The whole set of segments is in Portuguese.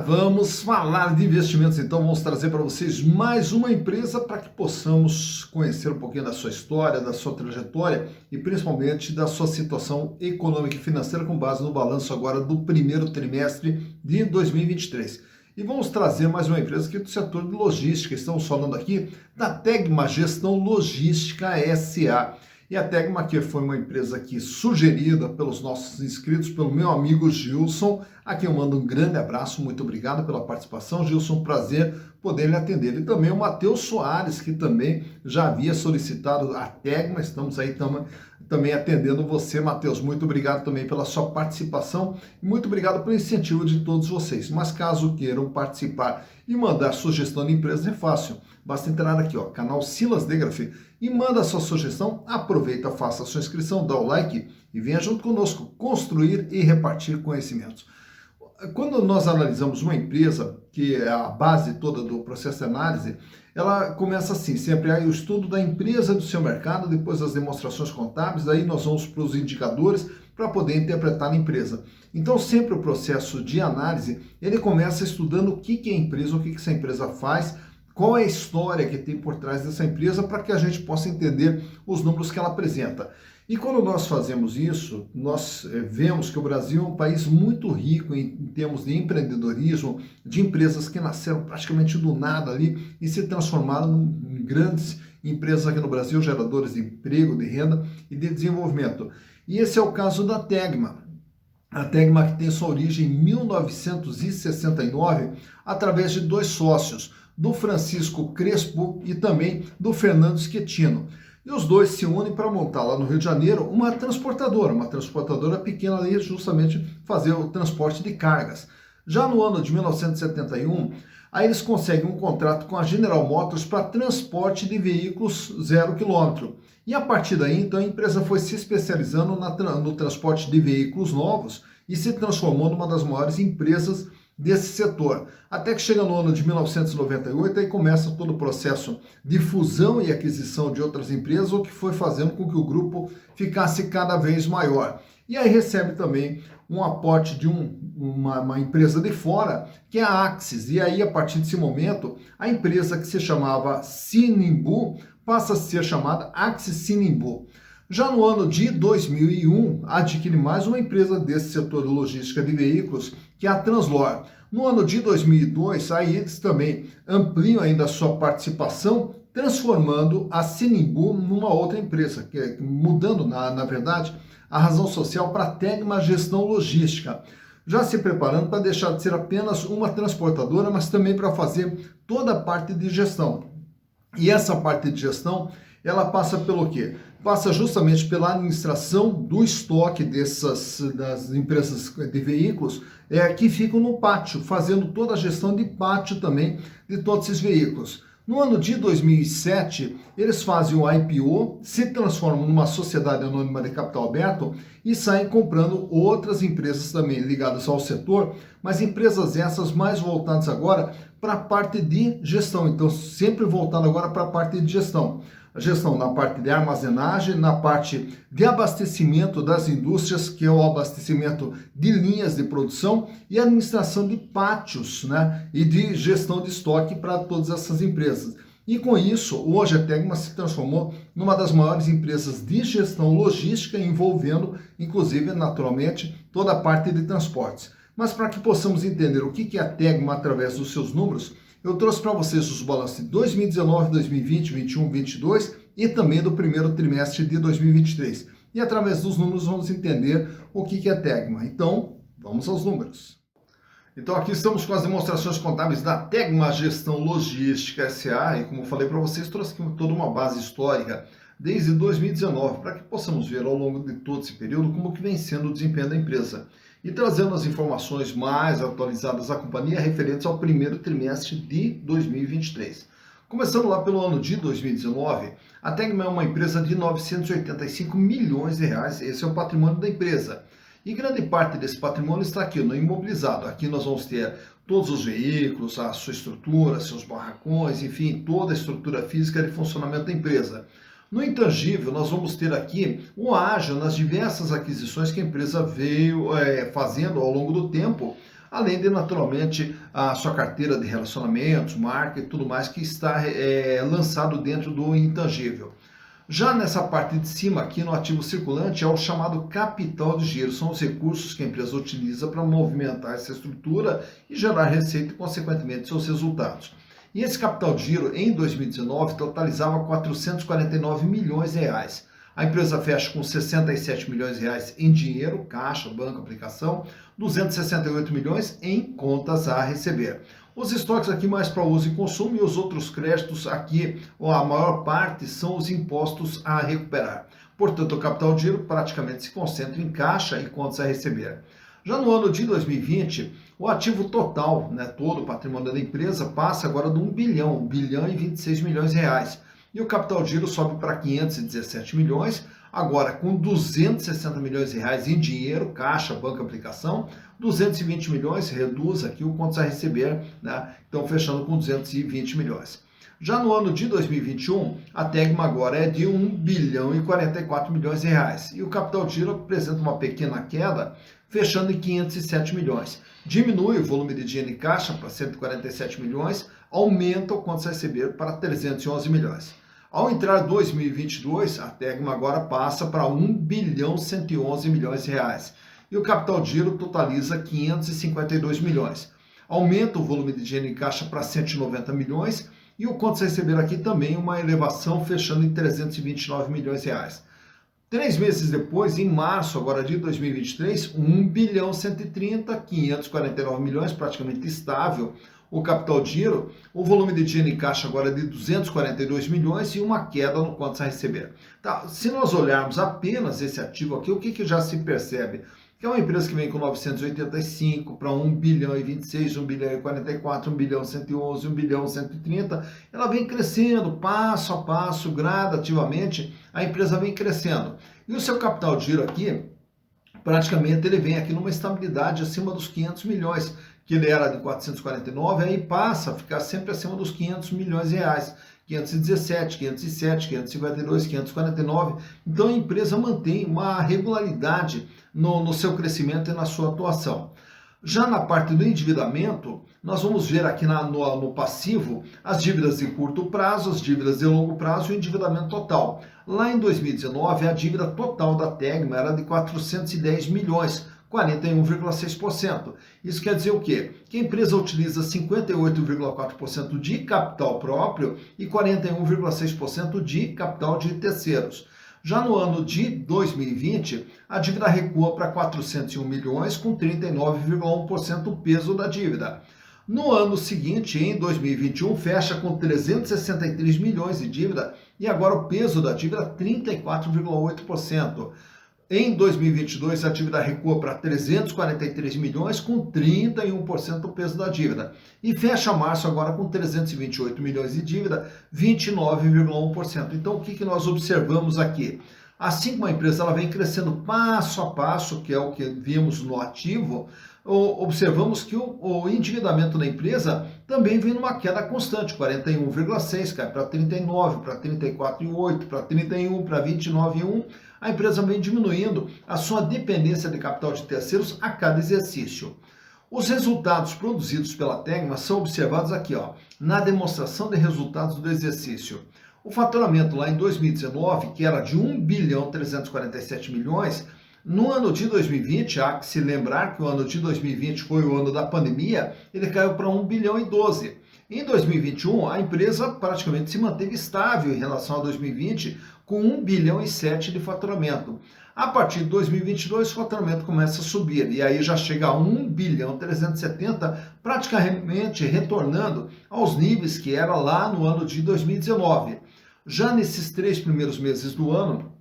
vamos falar de investimentos. Então, vamos trazer para vocês mais uma empresa para que possamos conhecer um pouquinho da sua história, da sua trajetória e principalmente da sua situação econômica e financeira com base no balanço agora do primeiro trimestre de 2023. E vamos trazer mais uma empresa aqui do setor de logística. Estamos falando aqui da Tegma Gestão Logística SA. E a Tegma aqui foi uma empresa aqui sugerida pelos nossos inscritos, pelo meu amigo Gilson. Aqui eu mando um grande abraço, muito obrigado pela participação. Gilson, prazer poder lhe atender. E também o Matheus Soares, que também já havia solicitado a Tegma. Estamos aí também atendendo você, Matheus. Muito obrigado também pela sua participação e muito obrigado pelo incentivo de todos vocês. Mas caso queiram participar e mandar sugestão de empresa, é fácil. Basta entrar aqui, ó, canal Silas Degraf, e manda a sua sugestão, aproveita, faça a sua inscrição, dá o like e venha junto conosco construir e repartir conhecimentos. Quando nós analisamos uma empresa, que é a base toda do processo de análise, ela começa assim, sempre aí o estudo da empresa, do seu mercado, depois as demonstrações contábeis, daí nós vamos para os indicadores para poder interpretar a empresa. Então sempre o processo de análise, ele começa estudando o que é a empresa, o que essa empresa faz, qual é a história que tem por trás dessa empresa para que a gente possa entender os números que ela apresenta. E quando nós fazemos isso, nós vemos que o Brasil é um país muito rico em termos de empreendedorismo, de empresas que nasceram praticamente do nada ali e se transformaram em grandes empresas aqui no Brasil, geradores de emprego, de renda e de desenvolvimento. E esse é o caso da Tegma. A Tegma que tem sua origem em 1969 através de dois sócios, do Francisco Crespo e também do Fernando Schettino. E os dois se unem para montar lá no Rio de Janeiro uma transportadora pequena ali, justamente fazer o transporte de cargas. Já no ano de 1971, aí eles conseguem um contrato com a General Motors para transporte de veículos 0 km. E a partir daí, então, a empresa foi se especializando no transporte de veículos novos e se transformou numa das maiores empresas desse setor. Até que chega no ano de 1998 e começa todo o processo de fusão e aquisição de outras empresas, o que foi fazendo com que o grupo ficasse cada vez maior. E aí recebe também um aporte de uma empresa de fora, que é a Axis. E aí, a partir desse momento, a empresa que se chamava Sinimbu passa a ser chamada Axis Sinimbu. Já no ano de 2001, adquire mais uma empresa desse setor de logística de veículos, que é a Translor. No ano de 2002, aí eles também ampliam ainda a sua participação, transformando a Sinimbu numa outra empresa, mudando, na verdade, a razão social para a Tegma Gestão Logística, já se preparando para deixar de ser apenas uma transportadora, mas também para fazer toda a parte de gestão. E essa parte de gestão, ela passa pelo quê? Passa justamente pela administração do estoque das empresas de veículos que ficam no pátio, fazendo toda a gestão de pátio também de todos esses veículos. No ano de 2007, eles fazem o IPO, se transformam numa sociedade anônima de capital aberto e saem comprando outras empresas também ligadas ao setor, mas empresas essas mais voltadas agora para a parte de gestão. Então, sempre voltado agora para a parte de gestão. A gestão na parte de armazenagem, na parte de abastecimento das indústrias, que é o abastecimento de linhas de produção e administração de pátios, né? E de gestão de estoque para todas essas empresas. E com isso, hoje a Tegma se transformou numa das maiores empresas de gestão logística, envolvendo, inclusive, naturalmente, toda a parte de transportes. Mas para que possamos entender o que é a Tegma através dos seus números, eu trouxe para vocês os balanços de 2019, 2020, 2021, 2022 e também do primeiro trimestre de 2023. E através dos números vamos entender o que é a Tegma. Então, vamos aos números. Então aqui estamos com as demonstrações contábeis da Tegma Gestão Logística SA e como eu falei para vocês, trouxe aqui toda uma base histórica desde 2019 para que possamos ver ao longo de todo esse período como que vem sendo o desempenho da empresa. E trazendo as informações mais atualizadas da companhia referentes ao primeiro trimestre de 2023. Começando lá pelo ano de 2019, a Tegma é uma empresa de 985 milhões de reais, esse é o patrimônio da empresa. E grande parte desse patrimônio está aqui no imobilizado. Aqui nós vamos ter todos os veículos, a sua estrutura, seus barracões, enfim, toda a estrutura física de funcionamento da empresa. No intangível, nós vamos ter aqui o ágio nas diversas aquisições que a empresa veio fazendo ao longo do tempo, além de, naturalmente, a sua carteira de relacionamentos, marca e tudo mais que está lançado dentro do intangível. Já nessa parte de cima, aqui no ativo circulante, é o chamado capital de giro. São os recursos que a empresa utiliza para movimentar essa estrutura e gerar receita e, consequentemente, seus resultados. E esse capital de giro, em 2019, totalizava 449 milhões de reais. A empresa fecha com 67 milhões de reais em dinheiro, caixa, banco, aplicação, 268 milhões em contas a receber. Os estoques aqui mais para uso e consumo e os outros créditos aqui, a maior parte são os impostos a recuperar. Portanto, o capital de giro praticamente se concentra em caixa e contas a receber. Já no ano de 2020, o ativo total, todo o patrimônio da empresa, passa agora de 1 bilhão e 26 milhões de reais. E o capital de giro sobe para 517 milhões, agora com 260 milhões de reais em dinheiro, caixa, banco, aplicação, 220 milhões, reduz aqui o contas a receber, então fechando com 220 milhões. Já no ano de 2021, a Tegma agora é de 1 bilhão e 44 milhões de reais. E o capital de giro apresenta uma pequena queda, fechando em 507 milhões. Diminui o volume de dinheiro em caixa para 147 milhões, aumenta o contas a receber para 311 milhões. Ao entrar 2022, a Tegma agora passa para 1 bilhão 111 milhões de reais. E o capital de giro totaliza 552 milhões. Aumenta o volume de dinheiro em caixa para 190 milhões e o contas a receber aqui também uma elevação fechando em 329 milhões de reais. 3 meses depois, em março agora de 2023, 1 bilhão 130, 549 milhões, praticamente estável o capital de giro, o volume de dinheiro em caixa agora é de 242 milhões e uma queda no contas a receber. Tá, se nós olharmos apenas esse ativo aqui, o que já se percebe? Que é uma empresa que vem com 985 para 1 bilhão e 26, 1 bilhão e 44, 1 bilhão e 111, 1 bilhão e 130, ela vem crescendo passo a passo, gradativamente, a empresa vem crescendo. E o seu capital de giro aqui, praticamente ele vem aqui numa estabilidade acima dos 500 milhões, que ele era de 449, aí passa a ficar sempre acima dos 500 milhões de reais. 517, 507, 552, 549. Então a empresa mantém uma regularidade no seu crescimento e na sua atuação. Já na parte do endividamento, nós vamos ver aqui no passivo as dívidas de curto prazo, as dívidas de longo prazo e o endividamento total. Lá em 2019, a dívida total da Tegma era de 410 milhões, 41,6%. Isso quer dizer o quê? Que a empresa utiliza 58,4% de capital próprio e 41,6% de capital de terceiros. Já no ano de 2020, a dívida recua para 401 milhões, com 39,1% o peso da dívida. No ano seguinte, em 2021, fecha com 363 milhões de dívida e agora o peso da dívida 34,8%. Em 2022, a dívida recua para 343 milhões, com 31% do peso da dívida. E fecha março agora com 328 milhões de dívida, 29,1%. Então, o que nós observamos aqui? Assim como a empresa ela vem crescendo passo a passo, que é o que vimos no ativo, observamos que o endividamento da empresa também vem numa queda constante, 41,6, cai para 39, para 34,8, para 31, para 29,1. A empresa vem diminuindo a sua dependência de capital de terceiros a cada exercício. Os resultados produzidos pela Tegma são observados aqui, na demonstração de resultados do exercício. O faturamento lá em 2019, que era de 1 bilhão 347 milhões, no ano de 2020, há que se lembrar que o ano de 2020 foi o ano da pandemia, ele caiu para 1 bilhão e 12. Em 2021, a empresa praticamente se manteve estável em relação a 2020, com 1 bilhão e 7 de faturamento. A partir de 2022, o faturamento começa a subir, e aí já chega a 1 bilhão 370, praticamente retornando aos níveis que era lá no ano de 2019. Já nesses 3 primeiros meses do ano,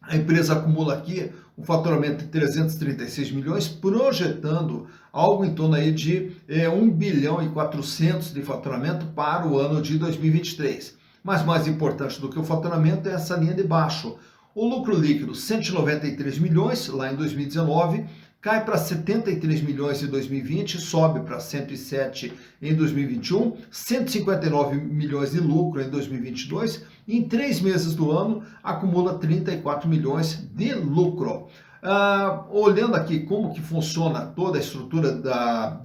a empresa acumula aqui um faturamento de 336 milhões, projetando algo em torno aí de 1 bilhão e 400 de faturamento para o ano de 2023. Mas mais importante do que o faturamento é essa linha de baixo. O lucro líquido, 193 milhões lá em 2019, cai para 73 milhões em 2020, sobe para 107 em 2021, 159 milhões de lucro em 2022, e em 3 meses do ano acumula 34 milhões de lucro. Olhando aqui como que funciona toda a estrutura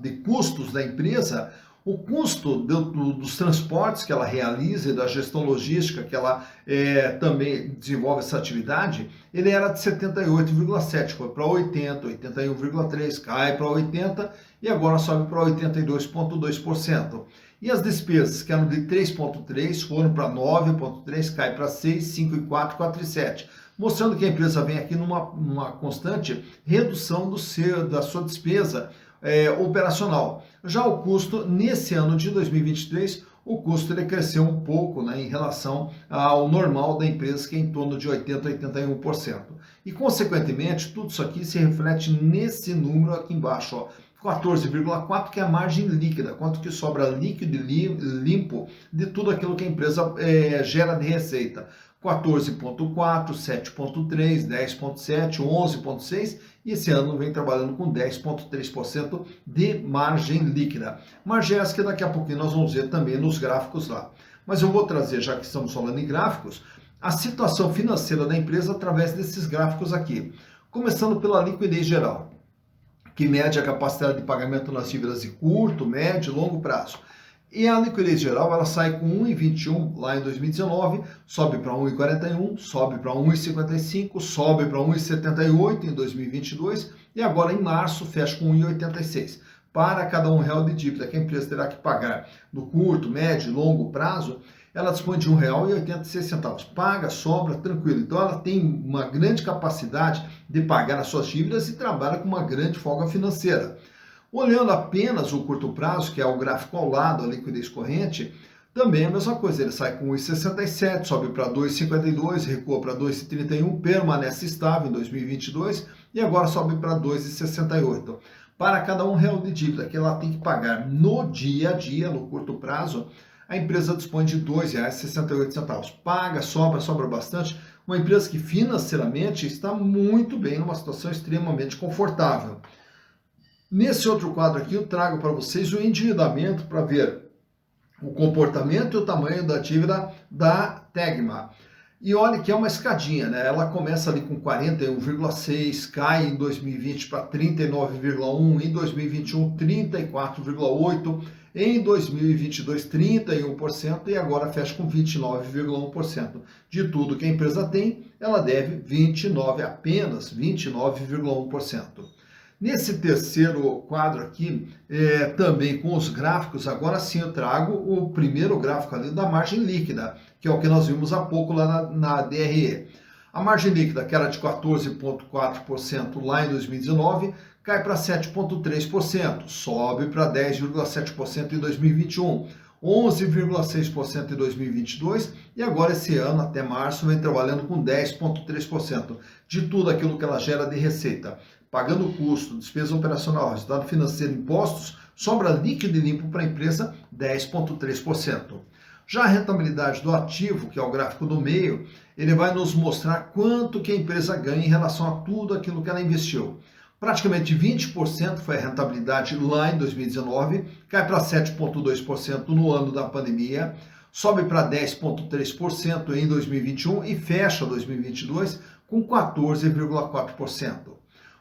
de custos da empresa, o custo dos transportes que ela realiza e da gestão logística que ela também desenvolve essa atividade, ele era de 78,7, foi para 80, 81,3, cai para 80 e agora sobe para 82,2%. E as despesas, que eram de 3,3, foram para 9,3, cai para 6, 5,4, 4,7. Mostrando que a empresa vem aqui numa constante redução da sua despesa operacional. Já o custo, nesse ano de 2023, o custo ele cresceu um pouco, né, em relação ao normal da empresa, que é em torno de 80% a 81%. E, consequentemente, tudo isso aqui se reflete nesse número aqui embaixo, ó, 14,4, que é a margem líquida, quanto que sobra líquido e limpo de tudo aquilo que a empresa gera de receita. 14,4, 7,3, 10,7, 11,6 e esse ano vem trabalhando com 10,3% de margem líquida. Margem essa que daqui a pouquinho nós vamos ver também nos gráficos lá. Mas eu vou trazer, já que estamos falando em gráficos, a situação financeira da empresa através desses gráficos aqui. Começando pela liquidez geral, que mede a capacidade de pagamento nas dívidas de curto, médio e longo prazo. E a liquidez geral, ela sai com 1,21 lá em 2019, sobe para 1,41, sobe para 1,55, sobe para 1,78 em 2022 e agora em março fecha com 1,86. Para cada R$1 de dívida que a empresa terá que pagar no curto, médio e longo prazo, ela dispõe de R$1,86. Paga, sobra, tranquilo. Então ela tem uma grande capacidade de pagar as suas dívidas e trabalha com uma grande folga financeira. Olhando apenas o curto prazo, que é o gráfico ao lado, a liquidez corrente, também é a mesma coisa. Ele sai com 1,67, sobe para 2,52, recua para 2,31, permanece estável em 2022 e agora sobe para 2,68. Para cada R$1 de dívida que ela tem que pagar no dia a dia, no curto prazo, a empresa dispõe de R$ 2,68. Paga, sobra bastante. Uma empresa que financeiramente está muito bem, numa situação extremamente confortável. Nesse outro quadro aqui eu trago para vocês o endividamento para ver o comportamento e o tamanho da dívida da Tegma. E olha que é uma escadinha, né? Ela começa ali com 41,6, cai em 2020 para 39,1, em 2021 34,8, em 2022 31% e agora fecha com 29,1%. De tudo que a empresa tem, ela deve apenas 29,1%. Nesse terceiro quadro aqui, também com os gráficos, agora sim eu trago o primeiro gráfico ali da margem líquida, que é o que nós vimos há pouco lá na DRE. A margem líquida, que era de 14,4% lá em 2019, cai para 7,3%, sobe para 10,7% em 2021, 11,6% em 2022 e agora esse ano, até março, vem trabalhando com 10,3% de tudo aquilo que ela gera de receita. Pagando custo, despesa operacional, resultado financeiro, impostos, sobra líquido e limpo para a empresa 10,3%. Já a rentabilidade do ativo, que é o gráfico do meio, ele vai nos mostrar quanto que a empresa ganha em relação a tudo aquilo que ela investiu. Praticamente 20% foi a rentabilidade lá em 2019, cai para 7,2% no ano da pandemia, sobe para 10,3% em 2021 e fecha 2022 com 14,4%.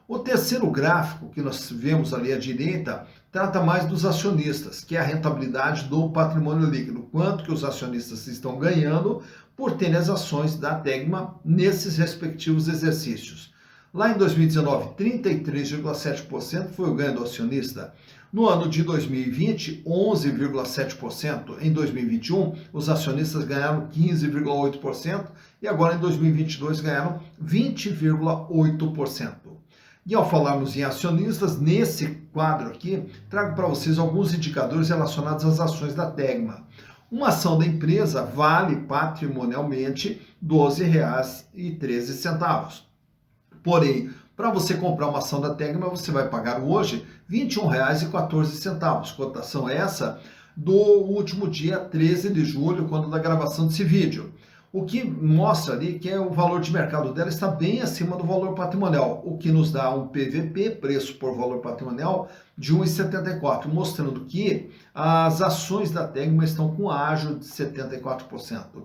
O terceiro gráfico que nós vemos ali à direita trata mais dos acionistas, que é a rentabilidade do patrimônio líquido, quanto que os acionistas estão ganhando por terem as ações da Tegma nesses respectivos exercícios. Lá em 2019, 33,7% foi o ganho do acionista. No ano de 2020, 11,7%. Em 2021, os acionistas ganharam 15,8% e agora em 2022 ganharam 20,8%. E ao falarmos em acionistas, nesse quadro aqui, trago para vocês alguns indicadores relacionados às ações da Tegma. Uma ação da empresa vale patrimonialmente R$ 12,13. Porém, para você comprar uma ação da Tegma, você vai pagar hoje R$ 21,14. Cotação essa do último dia 13 de julho, quando da gravação desse vídeo. O que mostra ali que o valor de mercado dela está bem acima do valor patrimonial, o que nos dá um PVP, preço por valor patrimonial, de 1,74, mostrando que as ações da Tegma estão com ágio de 74%.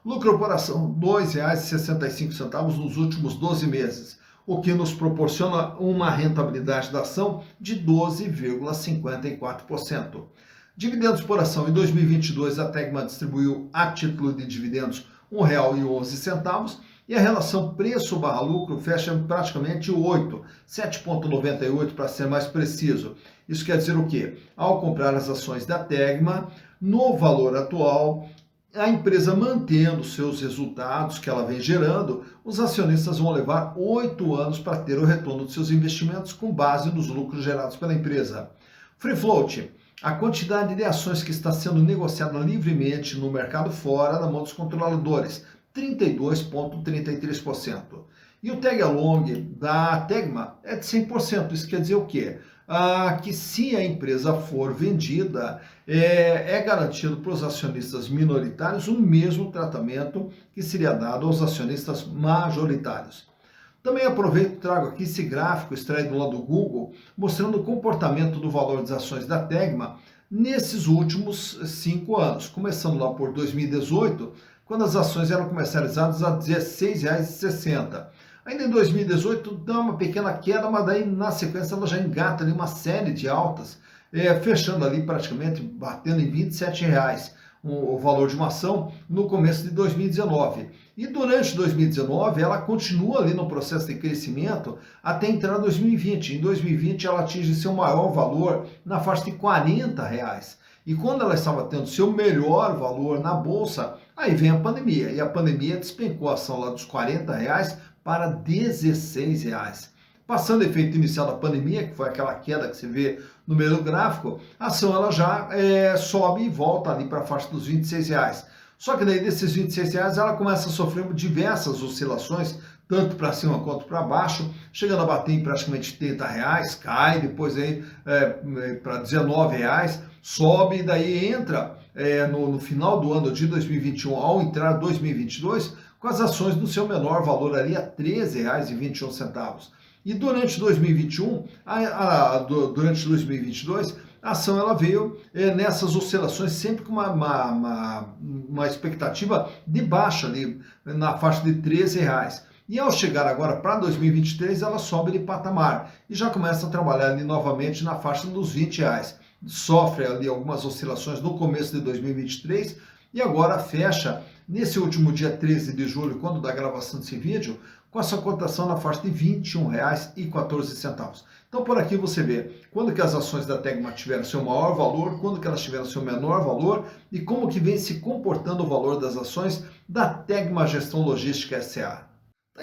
Lucro por ação, R$ 2,65 nos últimos 12 meses. o que nos proporciona uma rentabilidade da ação de 12,54%. Dividendos por ação. Em 2022, a Tegma distribuiu a título de dividendos R$ 1,11 e a relação preço/lucro fecha praticamente 8, 7,98 para ser mais preciso. Isso quer dizer o quê? Ao comprar as ações da Tegma, no valor atual, a empresa mantendo seus resultados que ela vem gerando, os acionistas vão levar 8 anos para ter o retorno de seus investimentos com base nos lucros gerados pela empresa. Free float. A quantidade de ações que está sendo negociada livremente no mercado fora da mão dos controladores, 32,33%. E o tag along da Tegma é de 100%. Isso quer dizer o quê? Que se a empresa for vendida, é garantido para os acionistas minoritários o mesmo tratamento que seria dado aos acionistas majoritários. Também aproveito e trago aqui esse gráfico extraído lá do Google, mostrando o comportamento do valor das ações da Tegma nesses últimos 5 anos, começando lá por 2018, quando as ações eram comercializadas a R$ 16,60. Ainda em 2018 dá uma pequena queda, mas daí na sequência ela já engata ali uma série de altas, fechando ali praticamente, batendo em R$ 27,00. O valor de uma ação no começo de 2019. E durante 2019 ela continua ali no processo de crescimento até entrar em 2020. Em 2020 ela atinge seu maior valor na faixa de R$ 40. E quando ela estava tendo seu melhor valor na bolsa, aí vem a pandemia. E a pandemia despencou a ação lá dos R$ 40 para R$ 16. Passando o efeito inicial da pandemia, que foi aquela queda que você vê no meio do gráfico, a ação ela já sobe e volta ali para a faixa dos R$ 26. Só que daí desses R$ 26 ela começa a sofrer diversas oscilações, tanto para cima quanto para baixo, chegando a bater em praticamente R$ 30, cai, depois aí para R$ 19, sobe e daí entra no final do ano de 2021, ao entrar 2022, com as ações no seu menor valor ali a R$ 13,21. E durante 2021, durante 2022, a ação ela veio nessas oscilações sempre com uma expectativa de baixa ali, na faixa de R$ 13. E ao chegar agora para 2023, ela sobe de patamar e já começa a trabalhar ali novamente na faixa dos R$ 20. Sofre ali algumas oscilações no começo de 2023 e agora fecha nesse último dia 13 de julho, quando da gravação desse vídeo, com a sua cotação na faixa de R$ 21,14. Então por aqui você vê quando que as ações da Tegma tiveram seu maior valor, quando que elas tiveram seu menor valor e como que vem se comportando o valor das ações da Tegma Gestão Logística S.A.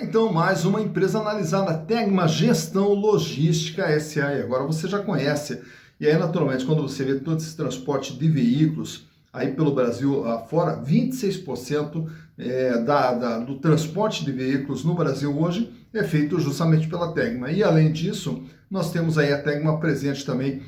Então, mais uma empresa analisada, Tegma Gestão Logística S.A. E agora você já conhece. E aí, naturalmente, quando você vê todo esse transporte de veículos aí pelo Brasil afora, 26% do transporte de veículos no Brasil hoje é feito justamente pela Tegma. E além disso, nós temos aí a Tegma presente também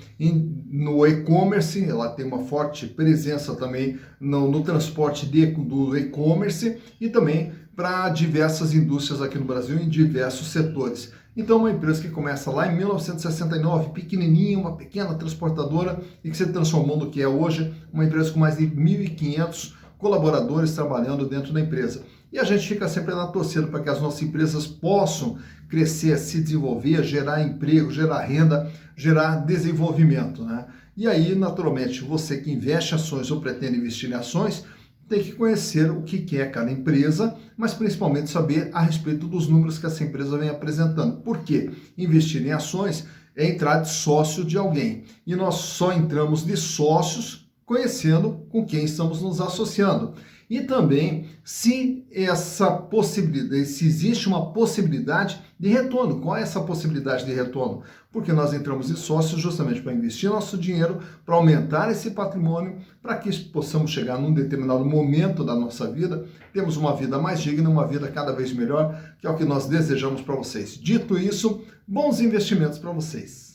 no e-commerce, ela tem uma forte presença também no transporte do e-commerce e também para diversas indústrias aqui no Brasil em diversos setores. Então, uma empresa que começa lá em 1969, pequenininha, uma pequena transportadora e que se transformou no que é hoje, uma empresa com mais de 1.500 colaboradores trabalhando dentro da empresa. E a gente fica sempre na torcida para que as nossas empresas possam crescer, se desenvolver, gerar emprego, gerar renda, gerar desenvolvimento, né? E aí, naturalmente, você que investe em ações ou pretende investir em ações, tem que conhecer o que é cada empresa, mas principalmente saber a respeito dos números que essa empresa vem apresentando. Por quê? Investir em ações é entrar de sócio de alguém. E nós só entramos de sócios conhecendo com quem estamos nos associando. E também se existe uma possibilidade de retorno. Qual é essa possibilidade de retorno? Porque nós entramos de sócios justamente para investir nosso dinheiro, para aumentar esse patrimônio, para que possamos chegar num determinado momento da nossa vida, temos uma vida mais digna, uma vida cada vez melhor, que é o que nós desejamos para vocês. Dito isso, bons investimentos para vocês.